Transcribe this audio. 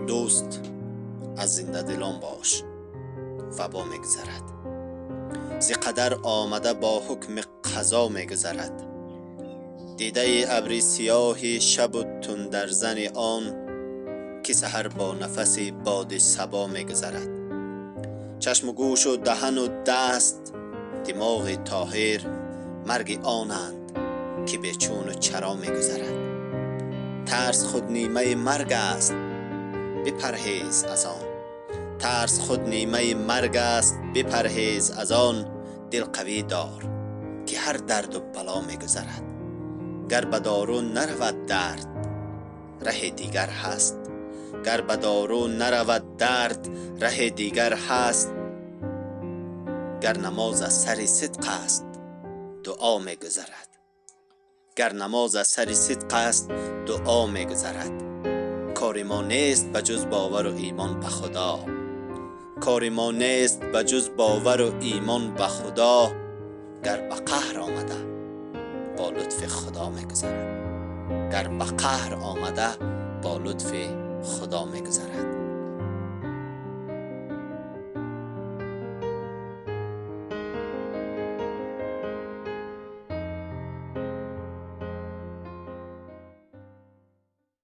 دوست از زنده دلان باش، وبا میگذرد. ز قدر آمده با حکم قضا میگذرد. دیده ابر سیاه شب و تندرزن آن، که سحر با نفس باد صبا میگذرد. چشم و گوش و دهن و دست دماغ طاهر، مرگ آنند که به چون و چرا میگذرد. ترس خود نیمه مرگ است، بپرهیز از آن. ترس خود نیمه مرگ است، بپرهیز از آن. دل قوی دار که هر درد و بلا میگذرد. گر به دارو نرود درد، ره دیگر هست. گر به دارو نرود درد، ره دیگر هست. گر نماز از سر صدق است، دعا میگذرد. گر نماز از سر صدق است، دعا میگذرد. کار ما نیست بجز باور و ایمان به خدا. کار ما نیست بجز باور و ایمان به خدا. گر به قهر آمده با لطف خدا میگذرد. گر به قهر آمده با لطف خدا میگذرد.